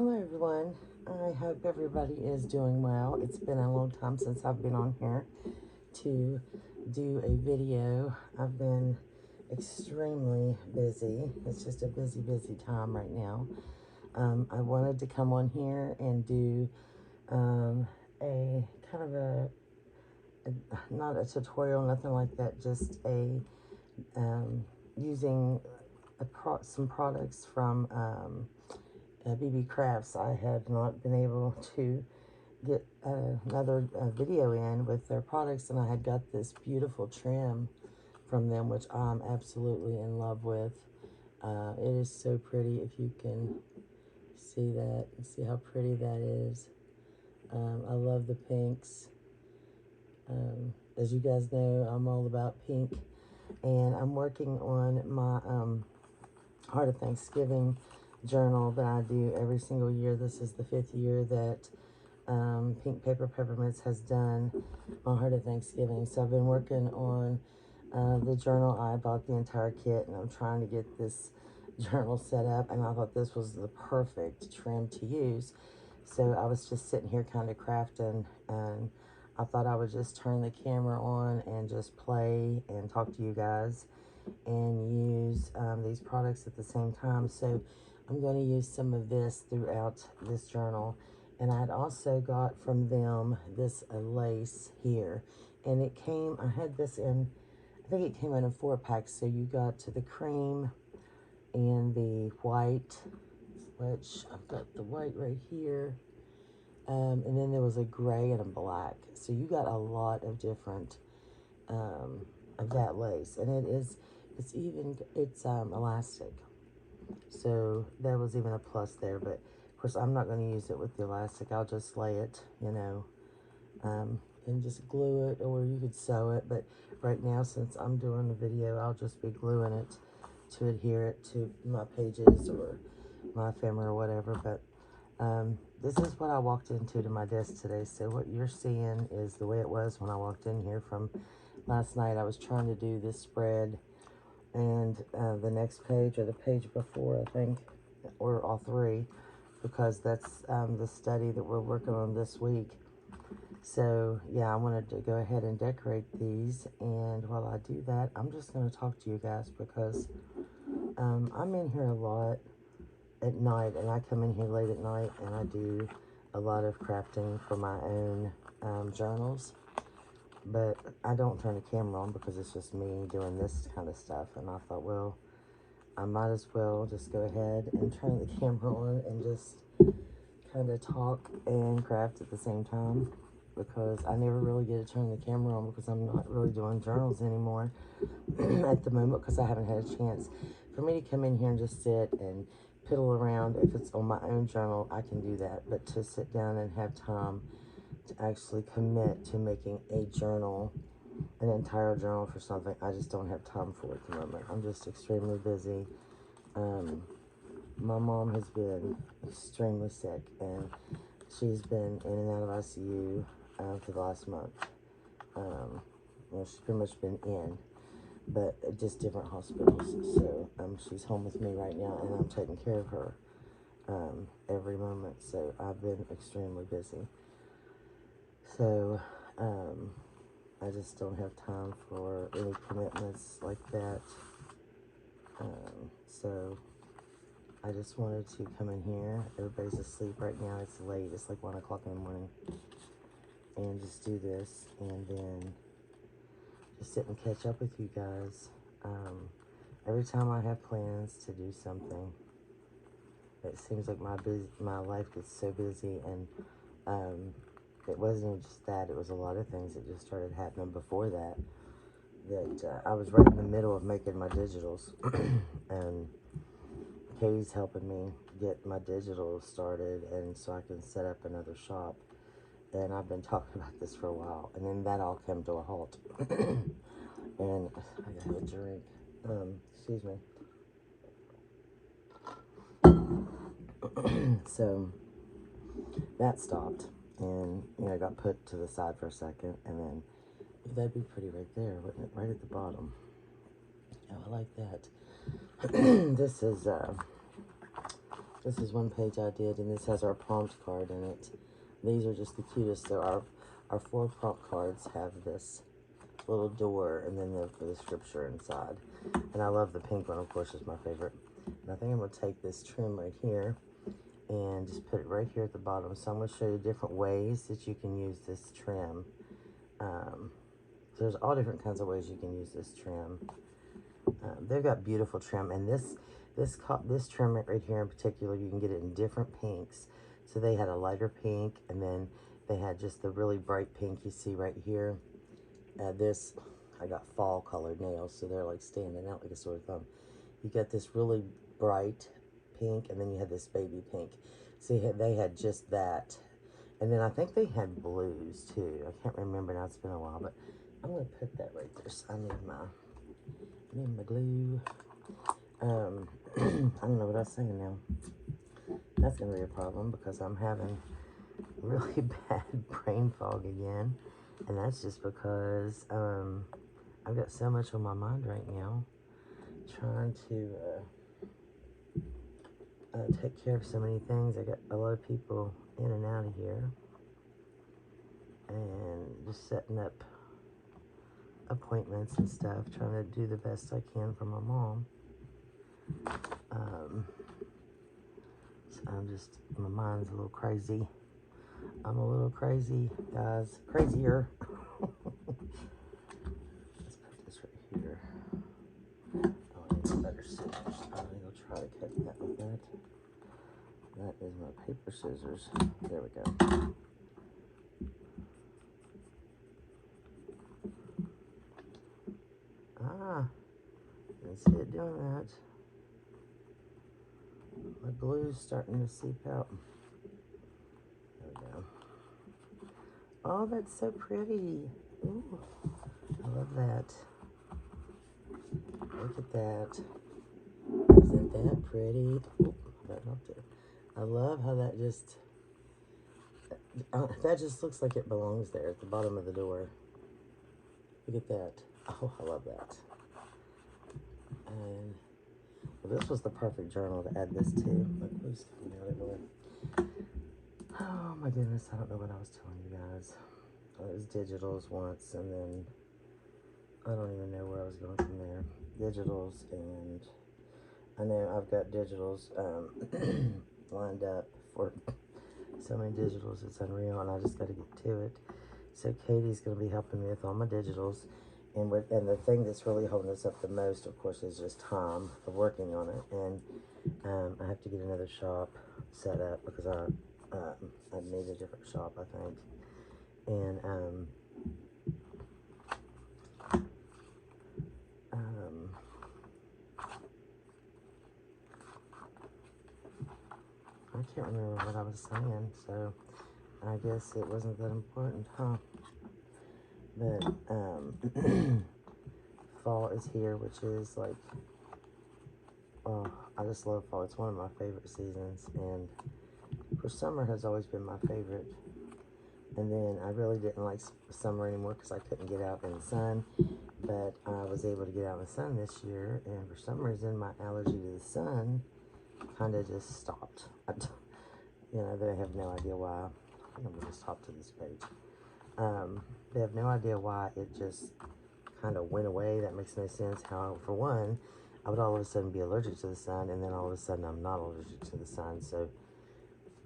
Hello everyone. I hope everybody is doing well. It's been a long time since I've been on here to do a video. I've been extremely busy. It's just a busy time right now. I wanted to come on here and do a kind of not a tutorial, nothing like that, just a using some products from Beebeecraft. I have not been able to get another video in with their products, and I had got this beautiful trim from them, which I'm absolutely in love with. It is so pretty. If you can see that, see how pretty that is. I love the pinks. As you guys know, I'm all about pink, and I'm working on my Heart of Thanksgiving journal that I do every single year. This is the 5th year that Pink Paper Peppermints has done my Heart of Thanksgiving. So I've been working on the journal. I bought the entire kit, and I'm trying to get this journal set up, and I thought this was the perfect trim to use. So I was just sitting here kind of crafting, and I thought I would just turn the camera on and just play and talk to you guys and use these products at the same time. So I'm going to use some of this throughout this journal. And I had also got from them this lace here, and it came, I had this in, I think it came in a 4-pack. So you got to the cream and the white, which I've got the white right here, and then there was a gray and a black. So you got a lot of different of that lace, and it's elastic. So that was even a plus there. But of course I'm not going to use it with the elastic. I'll just lay it, and just glue it, or you could sew it. But right now, since I'm doing the video, I'll just be gluing it to adhere it to my pages or my ephemera or whatever. But this is what I walked into to my desk today. So what you're seeing is the way it was when I walked in here from last night. I was trying to do this spread and the next page, or the page before, I think, or all three, because that's the study that we're working on this week. So yeah, I wanted to go ahead and decorate these, and while I do that, I'm just going to talk to you guys, because I'm in here a lot at night, and I come in here late at night, and I do a lot of crafting for my own journals. But I don't turn the camera on because it's just me doing this kind of stuff. And I thought, well, I might as well just go ahead and turn the camera on and just kind of talk and craft at the same time, because I never really get to turn the camera on because I'm not really doing journals anymore at the moment, because I haven't had a chance. For me to come in here and just sit and piddle around, if it's on my own journal, I can do that. But to sit down and have time to actually commit to making a journal, an entire journal for something, I just don't have time for it at the moment. I'm just extremely busy. My mom has been extremely sick, and she's been in and out of ICU for the last month. She's pretty much been in, but just different hospitals. So she's home with me right now, and I'm taking care of her every moment. So I've been extremely busy. So I just don't have time for any commitments like that. So I just wanted to come in here. Everybody's asleep right now. It's late. It's like 1 o'clock in the morning. And just do this, and then just sit and catch up with you guys. Every time I have plans to do something, it seems like my life gets so busy, and it wasn't even just that. It was a lot of things that just started happening before that. I was right in the middle of making my digitals, and Katie's helping me get my digitals started, and so I can set up another shop. And I've been talking about this for a while, and then that all came to a halt. And I gotta have a drink. Excuse me. So that stopped, and got put to the side for a second, and then that'd be pretty right there, wouldn't it? Right at the bottom. Oh, I like that. This is This is one page I did, and this has our prompt card in it. These are just the cutest. So our 4 prompt cards have this little door, and then the scripture inside. And I love the pink one, of course, is my favorite. And I think I'm going to take this trim right here and just put it right here at the bottom. So I'm going to show you different ways that you can use this trim. There's all different kinds of ways you can use this trim. They've got beautiful trim, and this trim right here in particular, you can get it in different pinks. So they had a lighter pink, and then they had just the really bright pink you see right here. This, I got fall colored nails, so they're like standing out like a sore thumb. You got this really bright pink, and then you had this baby pink. See, they had just that. And then I think they had blues too. I can't remember now, it's been a while, but I'm going to put that right there. So I need my glue. I don't know what I was saying now. That's going to be a problem because I'm having really bad brain fog again. And that's just because I've got so much on my mind right now. Trying to take care of so many things. I got a lot of people in and out of here. And just setting up appointments and stuff. Trying to do the best I can for my mom. So my mind's a little crazy. I'm a little crazy, guys. Crazier. Let's put this right here. Oh, I need some better scissors. I'm going to go try to cut that with that. That is my paper scissors. There we go. Ah, you can see it doing that. My glue's starting to seep out. There we go. Oh, that's so pretty. Ooh, I love that. Look at that. Isn't that pretty? Oop, that knocked it. I love how that just looks like it belongs there at the bottom of the door. Look at that. Oh, I love that. And well, this was the perfect journal to add this to. My glue's coming out everywhere. Oh my goodness, I don't know what I was telling you guys. It was digitals once, and then I don't even know where I was going from there. Digitals, and I know I've got digitals lined up for so many digitals, it's unreal, and I just got to get to it. So Katie's going to be helping me with all my digitals, and the thing that's really holding us up the most, of course, is just time of working on it. And I have to get another shop set up because I need a different shop, I think. And I can't remember what I was saying, so I guess it wasn't that important, huh? But fall is here, which is like, oh, I just love fall. It's one of my favorite seasons, and for summer has always been my favorite. And then I really didn't like summer anymore because I couldn't get out in the sun, but I was able to get out in the sun this year, and for some reason my allergy to the sun kind of just stopped. They have no idea why. I'm going to stop to this page. They have no idea why it just kind of went away. That makes no sense. How, for one, I would all of a sudden be allergic to the sun, and then all of a sudden I'm not allergic to the sun. So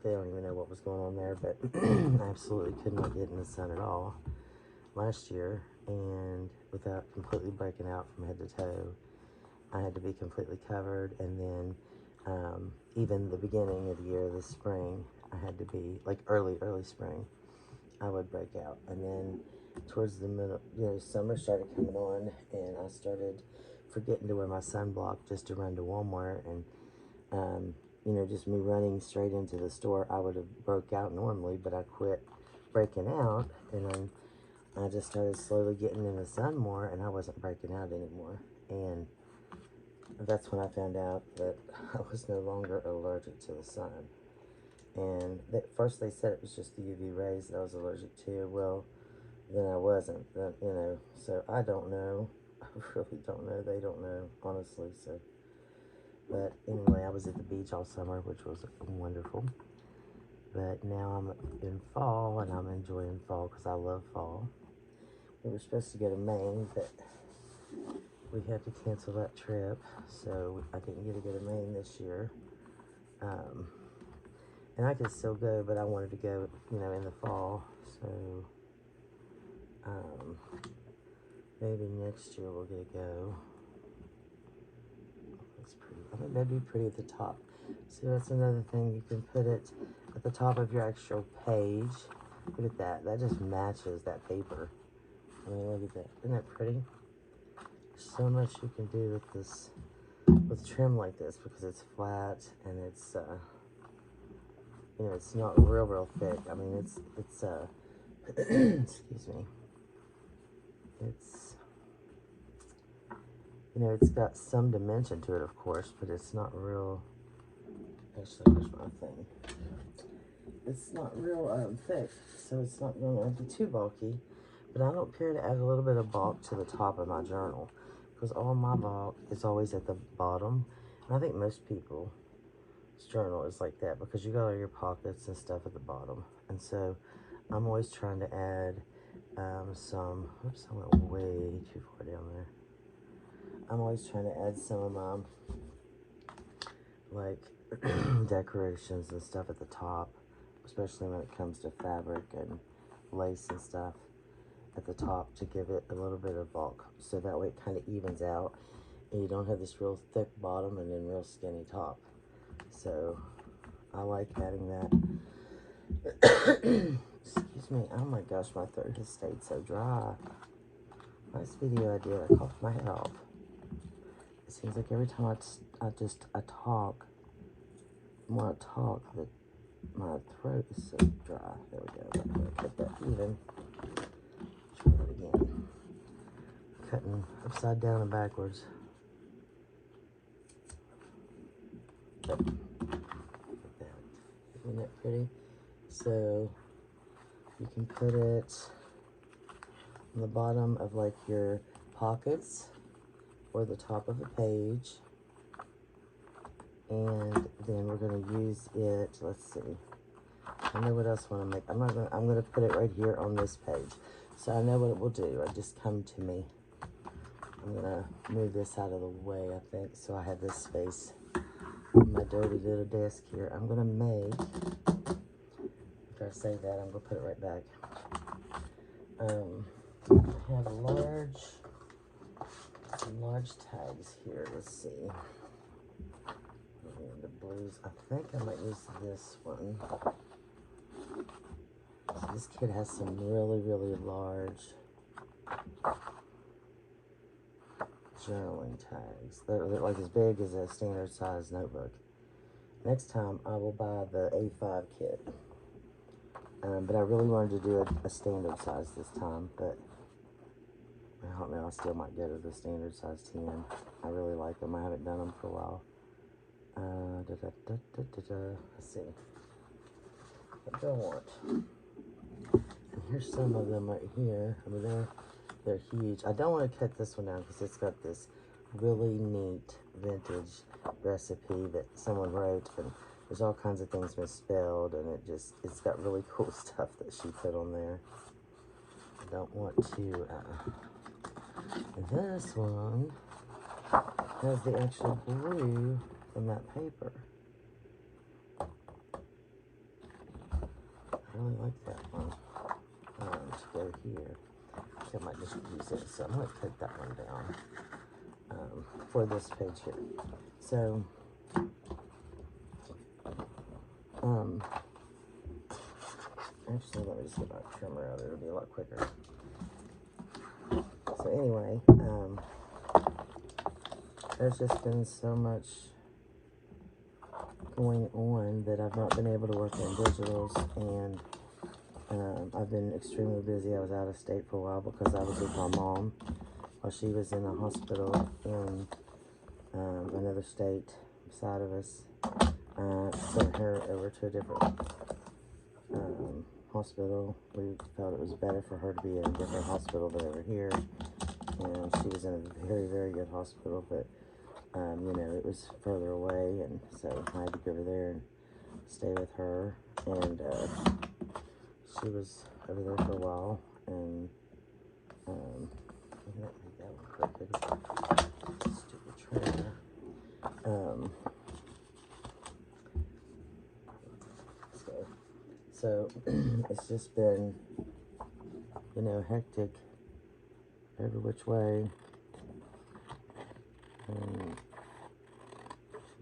they don't even know what was going on there. But I absolutely could not get in the sun at all last year, and without completely breaking out from head to toe. I had to be completely covered, and then even the beginning of the year, this spring, I had to be, like early spring, I would break out. And then towards the middle, summer started coming on, and I started forgetting to wear my sunblock just to run to Walmart. And, just me running straight into the store, I would have broke out normally, but I quit breaking out, and then I just started slowly getting in the sun more, and I wasn't breaking out anymore. And that's when I found out that I was no longer allergic to the sun. And at first they said it was just the UV rays that I was allergic to. Well, then I wasn't, so I don't know. I really don't know. They don't know, honestly. So But anyway, I was at the beach all summer, which was wonderful. But now I'm in fall, and I'm enjoying fall because I love fall. We were supposed to go to Maine, but we had to cancel that trip, so I didn't get to go to Maine this year. And I could still go, but I wanted to go, you know, in the fall. So maybe next year we'll get to go. That's pretty. I think that'd be pretty at the top. So that's another thing. You can put it at the top of your actual page. Look at that. That just matches that paper. I mean, look at that. Isn't that pretty? There's so much you can do with this, with trim like this, because it's flat and it's, you know, it's not real thick. I mean, it's excuse me. It's, you know, it's got some dimension to it, of course, but it's not real. Actually, here's my thing. It's not real thick, so it's not going to be too bulky. But I don't care to add a little bit of bulk to the top of my journal, because all my bulk is always at the bottom. And I think most people's journal is like that, because you got all your pockets and stuff at the bottom. And so I'm always trying to add some, oops, I went way too far down there. I'm always trying to add some of my, like, decorations and stuff at the top, especially when it comes to fabric and lace and stuff at the top, to give it a little bit of bulk, so that way it kind of evens out and you don't have this real thick bottom and then real skinny top. So I like adding that. Excuse me. Oh my gosh, my throat has stayed so dry. Last video I did, I coughed my head off. It seems like every time I talk, the more I talk, my throat is so dry. There we go. I'm going to cut that even. Try that again. Cutting upside down and backwards. Like that. Isn't that pretty? So you can put it on the bottom of like your pockets or the top of the page. And then we're going to use it, let's see, I know what else I want to make. I'm going to put it right here on this page. So I know what it will do. It just come to me. I'm going to move this out of the way, I think, so I have this space on my dirty little desk here. I'm going to make, after I say that, I'm going to put it right back. I have some large tags here. Let's see. The blues. I think I might use this one. So this kit has some really large journaling tags. They're like as big as a standard size notebook. Next time I will buy the A5 kit. But I really wanted to do a standard size this time, but I don't know, I still might go to the standard size 10. I really like them. I haven't done them for a while. Let's see. What do I want? And here's some of them right here. I mean, they're huge. I don't want to cut this one down because it's got this really neat vintage recipe that someone wrote, and there's all kinds of things misspelled, and it's got really cool stuff that she put on there. I don't want to, and this one has the actual blue from that paper. I really like that one. To go here. I might just use it, so I'm going to cut that one down for this page here. So, actually, let me just get my trimmer out. It'll be a lot quicker. So anyway, there's just been so much going on that I've not been able to work on digitals, and I've been extremely busy. I was out of state for a while because I was with my mom while she was in a hospital in another state beside of us. Sent her over to a different hospital. We felt it was better for her to be in a different hospital than over here, and she was in a very good hospital, but You know, it was further away, and so I had to go over there and stay with her. And she was over there for a while, and let me make that one crooked. Stupid trimmer. So it's just been, you know, hectic every which way. And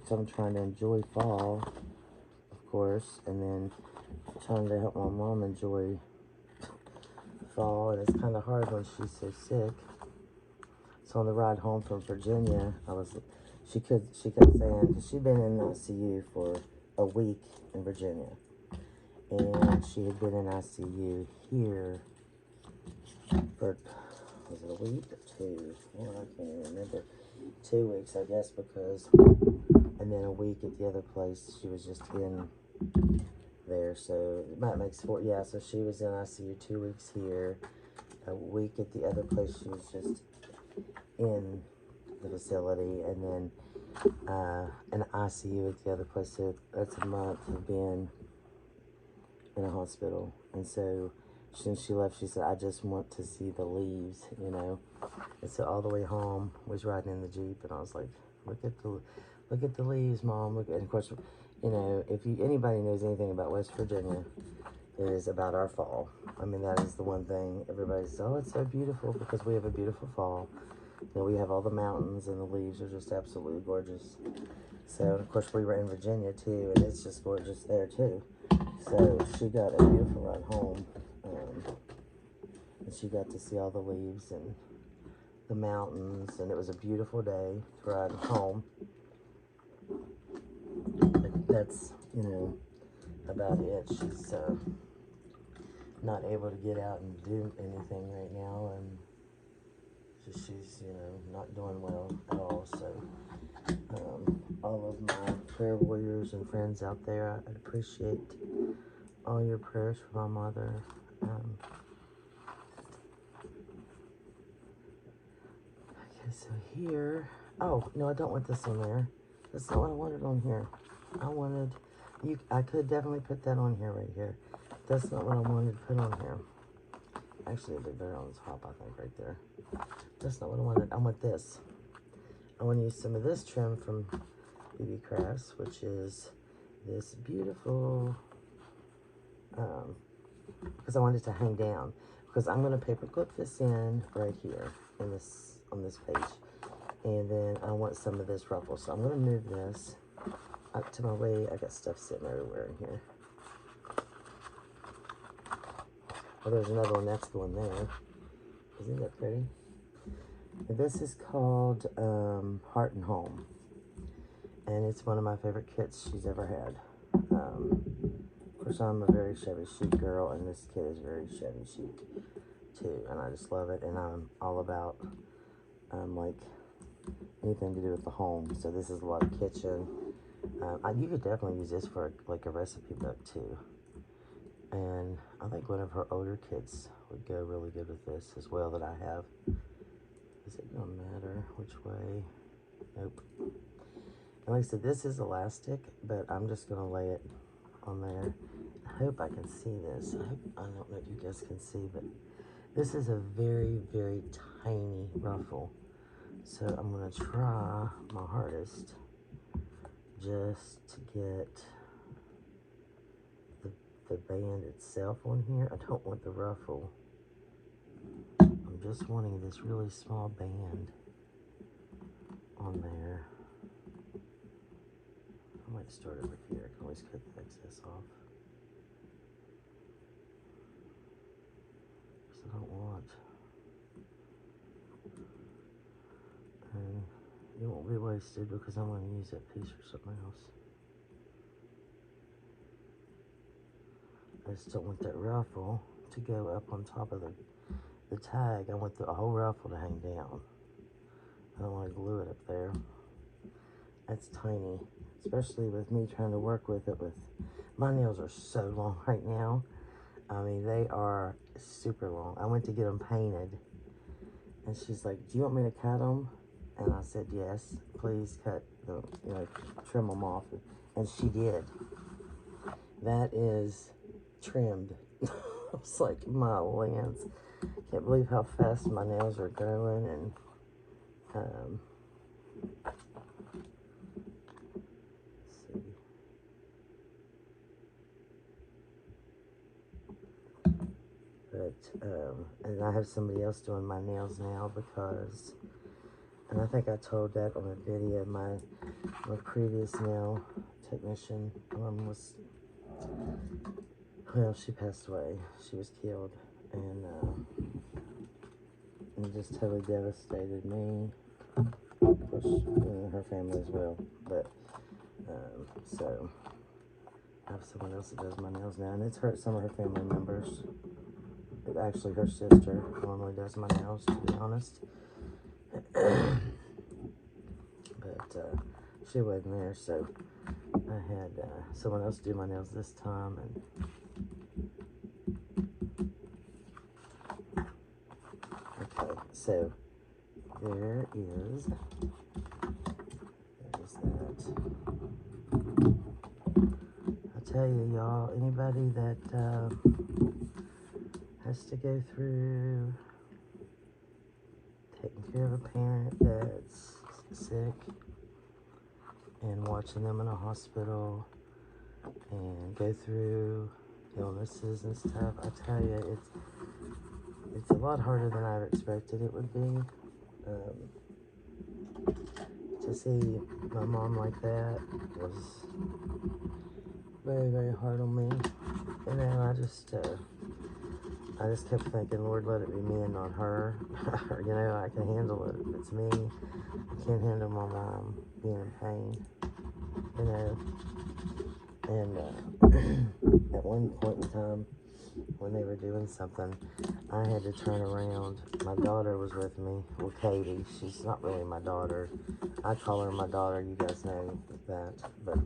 so I'm trying to enjoy fall, of course, and then trying to help my mom enjoy fall. And it's kind of hard when she's so sick. So on the ride home from Virginia, she kept saying, because she'd been in the ICU for a week in Virginia. And she had been in ICU here for, was it a week or 2? Well, I can't even remember. 2 weeks, I guess, because, and then a week at the other place. She was just in there, so it might make 4. Yeah, so she was in ICU 2 weeks here, a week at the other place. She was just in the facility, and then an ICU at the other place. So that's a month of being in a hospital. And so since she left, she said, I just want to see the leaves, you know. And so all the way home was riding in the Jeep, and I was like, look at the leaves, Mom. Look at, and of course, you know, if anybody knows anything about West Virginia, it is about our fall. I mean, that is the one thing everybody says, oh, it's so beautiful, because we have a beautiful fall. You know, we have all the mountains, and the leaves are just absolutely gorgeous. So, of course, we were in Virginia, too, and it's just gorgeous there, too. So, she got a beautiful ride home, and she got to see all the leaves and the mountains, and it was a beautiful day to ride home. But that's, you know, about it. She's not able to get out and do anything right now, and she's, you know, not doing well at all. So all of my prayer warriors and friends out there, I appreciate all your prayers for my mother. Okay, so here, oh no, I don't want this on there. That's not what I wanted on here. I could definitely put that on here, right here. That's not what I wanted to put on here. Actually, it'd be better on the top, I think, right there. That's not what I wanted. I want this. I want to use some of this trim from Beebeecraft, which is this beautiful, because I want it to hang down. Because I'm going to paper clip this in right here on this page. And then I want some of this ruffle. So I'm going to move this up to my way. I got stuff sitting everywhere in here. Oh, there's another one that's going there. Isn't that pretty? And this is called Heart and Home. And it's one of my favorite kits she's ever had. Of course, I'm a very Chevy chic girl, and this kit is very Chevy chic too. And I just love it. And I'm all about like anything to do with the home. So this is a lot of kitchen. You could definitely use this for like a recipe book too. And I think one of her older kits would go really good with this as well that I have. Is it gonna matter which way? Nope. And like I said, this is elastic, but I'm just gonna lay it on there. I hope I can see this. I don't know if you guys can see, but this is a very, very tiny ruffle. So I'm gonna try my hardest just to get the band itself on here. I don't want the ruffle. I'm just wanting this really small band on there. I might start over here. I can always cut the excess off. Because I don't want. And it won't be wasted because I'm going to use that piece for something else. I just don't want that ruffle to go up on top of the tag. I want the whole ruffle to hang down. I don't want to glue it up there. That's tiny, especially with me trying to work with it. My nails are so long right now. I mean, they are super long. I went to get them painted, and she's like, do you want me to cut them? And I said, yes, please cut the, trim them off. And she did. That is trimmed. I was like, my lands. Can't believe how fast my nails are growing. And, let's see. But, and I have somebody else doing my nails now because, and I think I told that on a video, my previous nail technician was, well, she passed away. She was killed, and it just totally devastated me. Of course, her family as well. But so I have someone else that does my nails now, and it's hurt some of her family members. But actually, her sister normally does my nails, to be honest. But she wasn't there, so I had someone else do my nails this time. And okay, so there is that. I tell you, y'all, anybody that has to go through taking care of a parent that's sick and watching them in a hospital and go through illnesses and stuff, I tell you, it's a lot harder than I ever expected it would be. To see my mom like that was very, very hard on me. And then I just kept thinking, Lord, let it be me and not her. I can handle it if it's me. I can't handle my mom being in pain. And at one point in time, when they were doing something, I had to turn around. My daughter was with me. Well, Katie, she's not really my daughter. I call her my daughter. You guys know that. But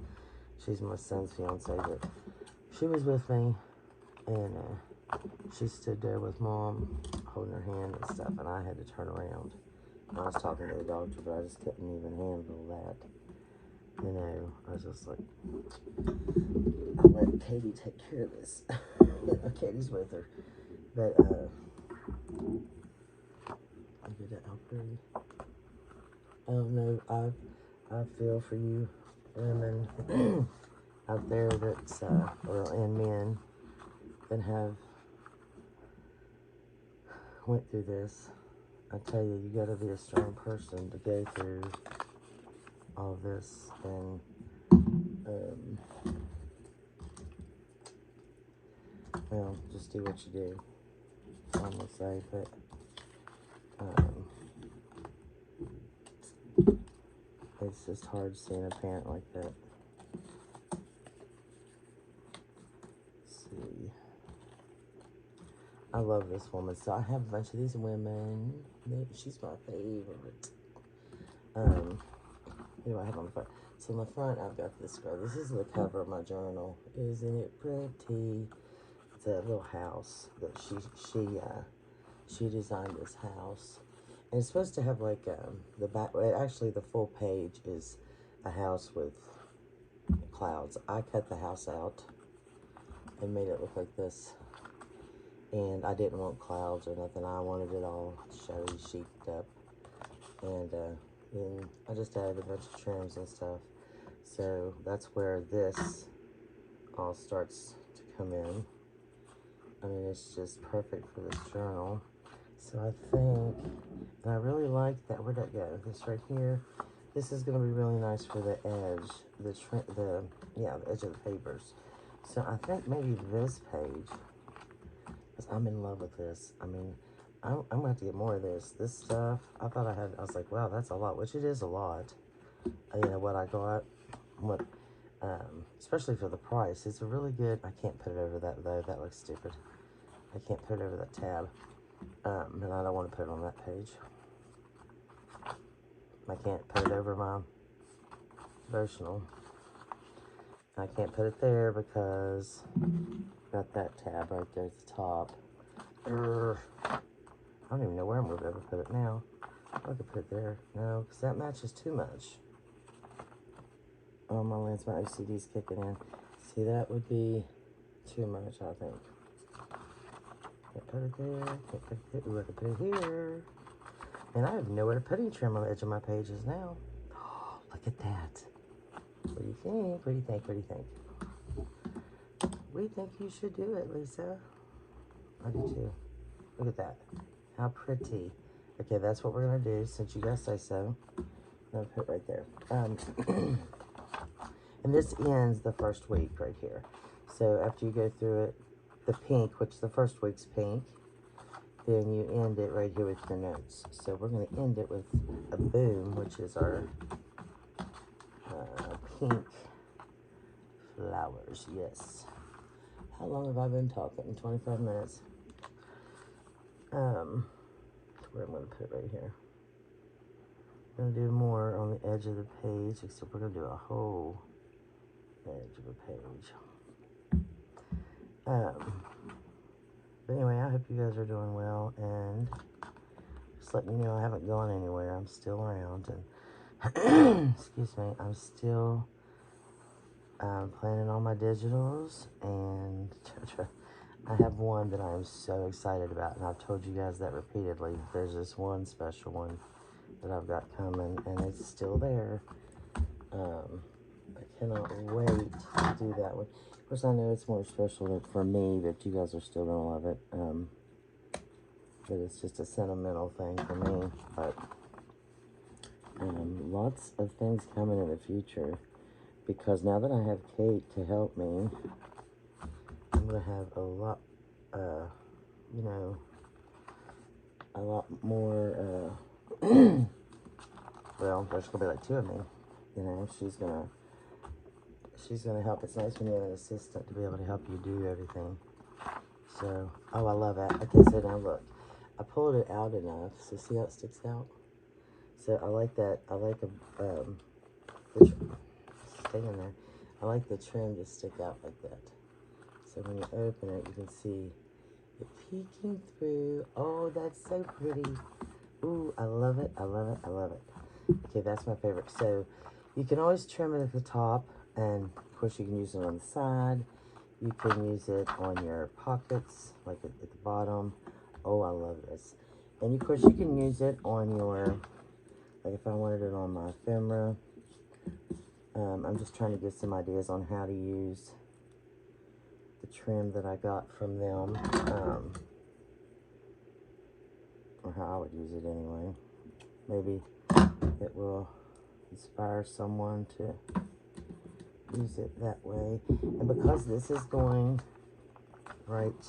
she's my son's fiance. But she was with me, and she stood there with Mom, holding her hand and stuff, and I had to turn around. I was talking to the doctor, but I just couldn't even handle that. I was just like, I'll let Katie take care of this. Katie's with her. But, I get it out pretty. Oh no, I feel for you women out there that's, and men that have went through this. I tell you, you gotta be a strong person to go through all this, and well, just do what you do, I'm gonna say. But it's just hard seeing a parent like that. Let's see, I love this woman. So I have a bunch of these women. She's my favorite. Who do I have on the front? So on the front, I've got this girl. This is the cover of my journal. Isn't it pretty? It's a little house that she designed this house. And it's supposed to have like the back. Actually, the full page is a house with clouds. I cut the house out and made it look like this. And I didn't want clouds or nothing. I wanted it all showy, sheeped up. And then I just added a bunch of trims and stuff. So that's where this all starts to come in. I mean, it's just perfect for this journal. So I think, and I really like that. Where'd that go? This right here. This is going to be really nice for the edge, the edge of the papers. So I think maybe this page, because I'm in love with this. I mean, I'm going to have to get more of this. This stuff, I was like, wow, that's a lot, which it is a lot. What I got, especially for the price. It's a really good, I can't put it over that though. That looks stupid. I can't put it over that tab. And I don't want to put it on that page. I can't put it over my devotional. I can't put it there because got that tab right there at the top. I don't even know where I'm going to be able to put it now. I could put it there. No, because that matches too much. Oh, my lands, my OCD's kicking in. See, that would be too much, I think. Can't put it there. Can't put it there. Ooh, I can put it here. And I have nowhere to put any trim on the edge of my pages now. Oh, look at that. What do you think? What do you think? What do you think? We think you should do it, Lisa. I do too. Look at that. How pretty. Okay, that's what we're going to do, since you guys say so. I'm going to put it right there. And this ends the first week right here. So after you go through it, the pink, which the first week's pink, then you end it right here with your notes. So we're going to end it with a boom, which is our pink flowers. Yes. How long have I been talking? 25 minutes. Where I'm going to put it right here. I'm going to do more on the edge of the page, except we're going to do a whole edge of a page. But anyway, I hope you guys are doing well, and just letting you know I haven't gone anywhere. I'm still around, and excuse me, I'm still planning on my digitals, and I have one that I'm so excited about, and I've told you guys that repeatedly. There's this one special one that I've got coming, and it's still there. I cannot wait to do that one. Of course, I know it's more special for me, but you guys are still going to love it. But it's just a sentimental thing for me. But lots of things coming in the future, because now that I have Kate to help me, I'm going to have a lot, you know, a lot more, well, there's going to be like two of me, you know. She's gonna help. It's nice when you have an assistant to be able to help you do everything. So, oh, I love that. Okay, so now look, I pulled it out enough, so see how it sticks out? So I like that. I like stay in there. I like the trim to stick out like that. So when you open it, you can see it peeking through. Oh, that's so pretty. Ooh, I love it. I love it. I love it. Okay, that's my favorite. So you can always trim it at the top, and of course you can use it on the side. You can use it on your pockets, like at the bottom. Oh, I love this. And of course you can use it on your, like if I wanted it on my ephemera. I'm just trying to get some ideas on how to use the trim that I got from them, or how I would use it anyway. Maybe it will inspire someone to use it that way. And because this is going right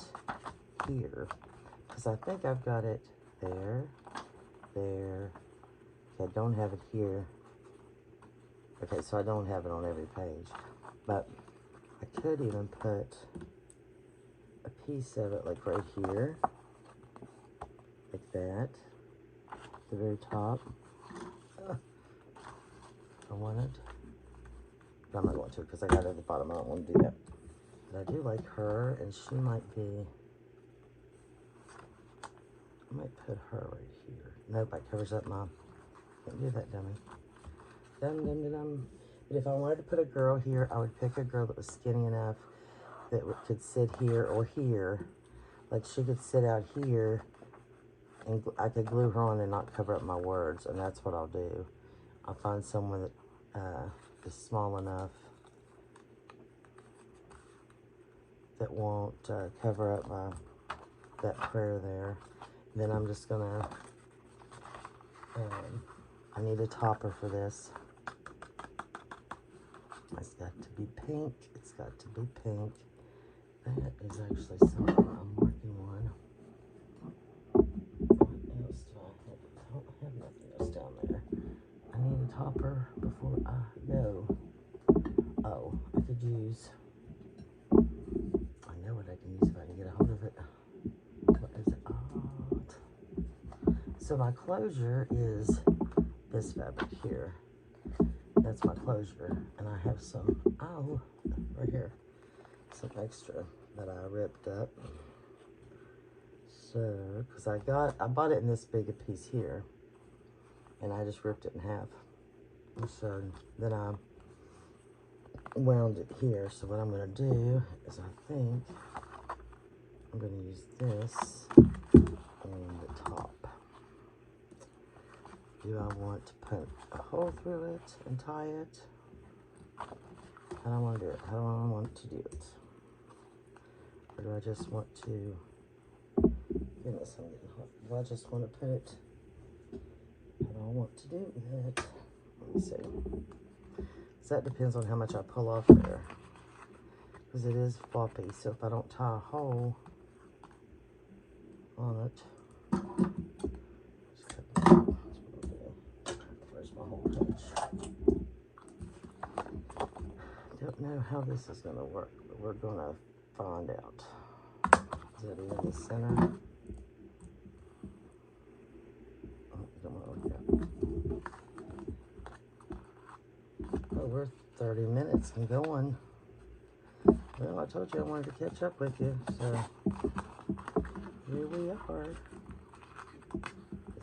here, because I think I've got it there. Okay, I don't have it here. Okay, so I don't have it on every page, but I could even put a piece of it like right here, like that, at the very top. I want it. But I'm not going to, because I got it at the bottom. I don't want to do that. But I do like her, and she might be, I might put her right here. Nope, that covers up my, can't do that, dummy. Dum. But if I wanted to put a girl here, I would pick a girl that was skinny enough that could sit here or here. Like she could sit out here, and I could glue her on and not cover up my words, and that's what I'll do. I'll find someone that is small enough that won't cover up that prayer there. Then I'm just gonna, I need a topper for this. It's got to be pink. It's got to be pink. That is actually something I'm working on. What else do I have? I don't have nothing else down there. I need a topper before I go. Oh, I could use, I know what I can use if I can get a hold of it. What is it? Oh, so my closure is this fabric here. That's my closure, and I have some, oh, right here, some extra that I ripped up. So, because I bought it in this big a piece here, and I just ripped it in half. And so then I wound it here. So what I'm going to do is I think I'm going to use this on the top. Do I want to put a hole through it and tie it? How do I want to do it? How do I want to do it? Or do I just want to, goodness, I'm getting hot. Do I just want to put it, how do I want to do it? Let me see. So that depends on how much I pull off there. Because it is floppy, so if I don't tie a hole on it, just cut it off. That's what I'll do. Where's my hole punch? Don't know how this is going to work, but we're going to find out. Is it in the center? Oh, you don't want to look at it. Oh, we're 30 minutes and going. Well, I told you I wanted to catch up with you, so here we are.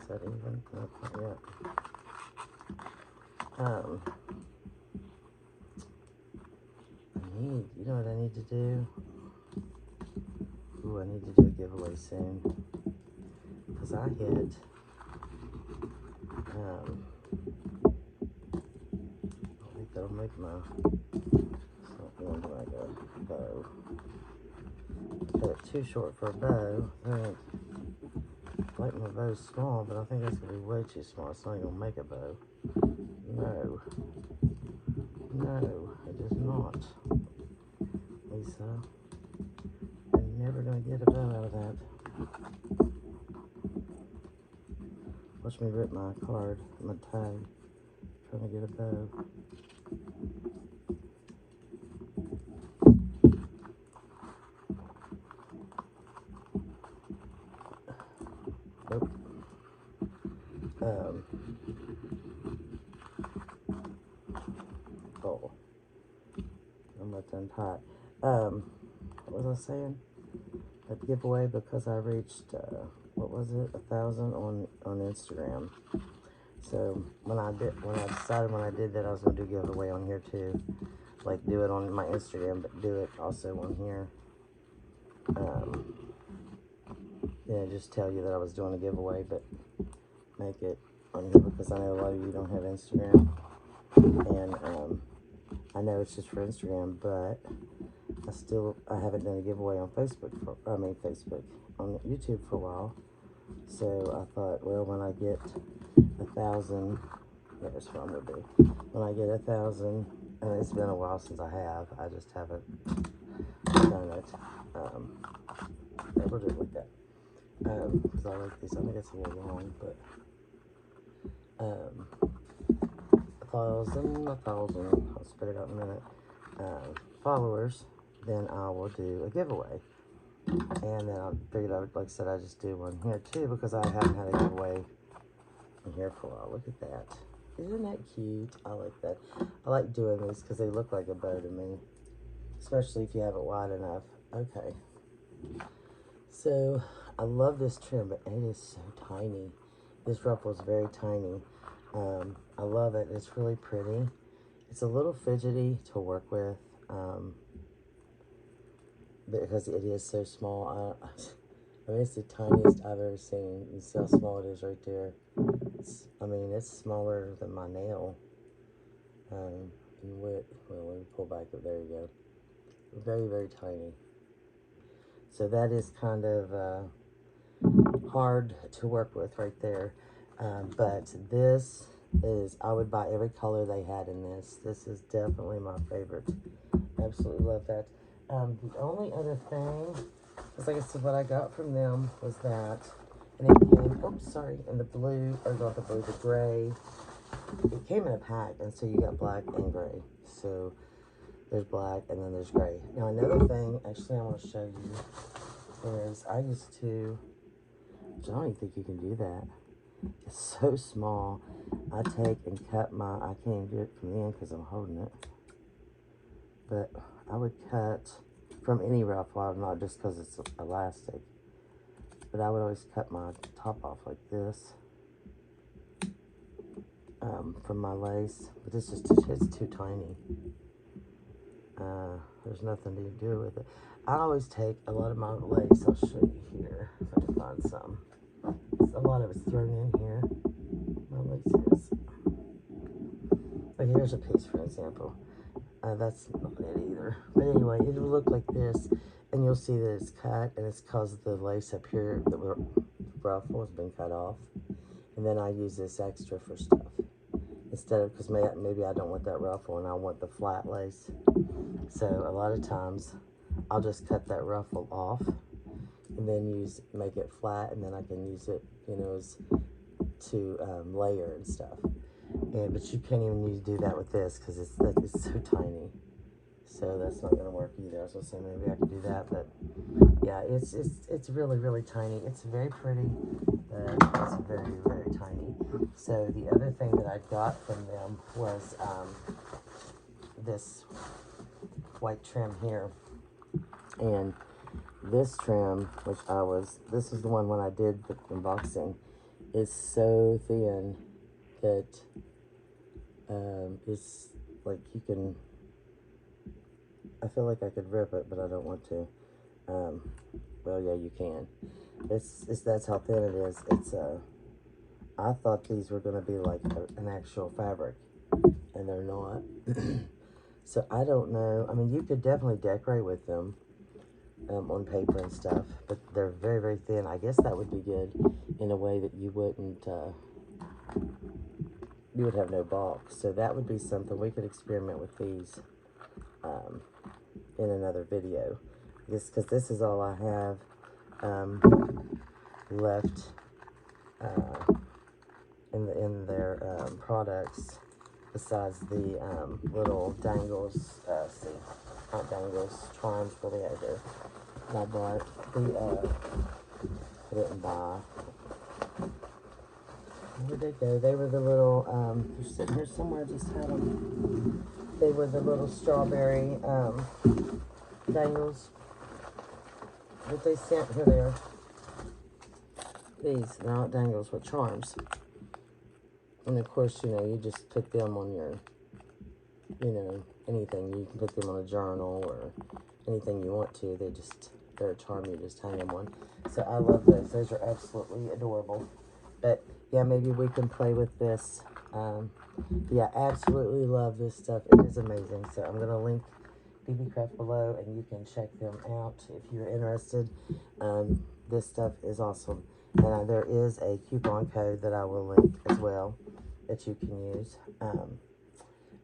Is that even? No, not yet. You know what I need to do? Ooh, I need to do a giveaway soon. Because I hit, I think that'll make my, it's not going to make a bow. Cut it too short for a bow. I like my bow's small, but I think that's going to be way too small. It's not even going to make a bow. No. No, it is not. Lisa, you're never going to get a bow out of that. Watch me rip my card, my tag, trying to get a bow. Nope. Oh. I'm about to untie it. What was I saying? A giveaway because I reached, what was it, 1,000 on Instagram. So when I decided when I did that I was gonna do a giveaway on here too, like do it on my Instagram, but do it also on here. Just tell you that I was doing a giveaway, but make it on here because I know a lot of you don't have Instagram, and I know it's just for Instagram, but I haven't done a giveaway on Facebook on YouTube for a while. So I thought, well, when I get 1,000, there's what I'm gonna do. When I get 1,000, and it's been a while since I just haven't done it. Yeah, we'll do it like that. Because I like these. I think it's a little long, but 1,000, I'll spit it out in a minute. Followers, then I will do a giveaway. And then I figured I would, like I said, I just do one here too because I haven't had a giveaway in here for a while. Look at that. Isn't that cute? I like that. I like doing these because they look like a bow to me, especially if you have it wide enough. Okay. So I love this trim, but it is so tiny. This ruffle is very tiny. I love it. It's really pretty. It's a little fidgety to work with. Because it is so small. I mean, it's the tiniest I've ever seen. You see how small it is right there. It's smaller than my nail. In width. Well, let me pull back up. There you go. Very, very tiny. So that is kind of hard to work with right there. But this is, I would buy every color they had in this. This is definitely my favorite. Absolutely love that. The only other thing, is like I said, what I got from them was that, and it came, oops, sorry, in the blue, or not the blue, the gray. It came in a pack, and so you got black and gray. So there's black, and then there's gray. Now another thing, actually I want to show you, is I used to, which I don't even think you can do that. It's so small. I take and cut I can't even do it from the end because I'm holding it. But I would cut from any ruffle, not just because it's elastic, but I would always cut my top off like this. from my lace, but this is it's too tiny. There's nothing to do with it. I always take a lot of my lace. I'll show you here if I can find some. A lot of it's thrown in here. My lace is. But here's a piece, for example. That's not it either. But anyway, it will look like this, and you'll see that it's cut, and it's because the lace up here, the ruffle has been cut off. And then I use this extra for stuff. Instead of, because maybe I don't want that ruffle and I want the flat lace. So a lot of times I'll just cut that ruffle off and then make it flat, and then I can use it, you know, as to layer and stuff. But you can't even do that with this because it's so tiny. So that's not going to work either. I was going to say maybe I could do that, but yeah, it's really, really tiny. It's very pretty, but it's very, very tiny. So the other thing that I got from them was this white trim here. And this trim, this is the one when I did the unboxing, is so thin that it's like you can, I feel like I could rip it, but I don't want to. Well, yeah, you can. That's how thin it is. I thought these were going to be like an actual fabric, and they're not. So I don't know. I mean, you could definitely decorate with them on paper and stuff, but they're very, very thin. I guess that would be good in a way that you wouldn't, you would have no bulk. So that would be something. We could experiment with these in another video. Because this is all I have left in their products, besides the little dangles, not dangles, charms, what they have there. I bought I didn't buy. Where'd they go? They were the little, they're sitting here somewhere, I just had them. They were the little strawberry dangles that they sent. Here they are. These, they're not dangles, but charms. And of course, you know, you just put them on your, you know, anything. You can put them on a journal or anything you want to. They're a charm, you just hang them on. So I love those. Those are absolutely adorable. But yeah, maybe we can play with this. Yeah, absolutely love this stuff. It is amazing. So I'm going to link Beebeecraft below, and you can check them out if you're interested. This stuff is awesome. And there is a coupon code that I will link as well that you can use.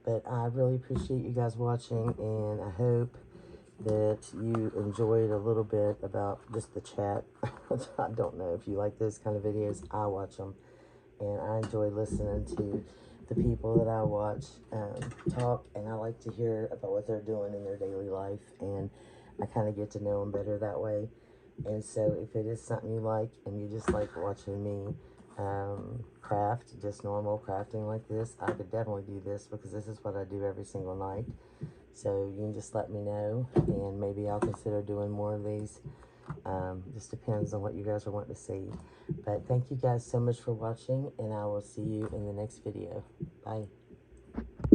But I really appreciate you guys watching, and I hope that you enjoyed a little bit about just the chat. I don't know if you like those kind of videos. I watch them, and I enjoy listening to the people that I watch talk, and I like to hear about what they're doing in their daily life, and I kind of get to know them better that way. And so if it is something you like, and you just like watching me craft, just normal crafting like this, I could definitely do this, because this is what I do every single night. So you can just let me know, and maybe I'll consider doing more of these. Just depends on what you guys are wanting to see. But thank you guys so much for watching, and I will see you in the next video. Bye.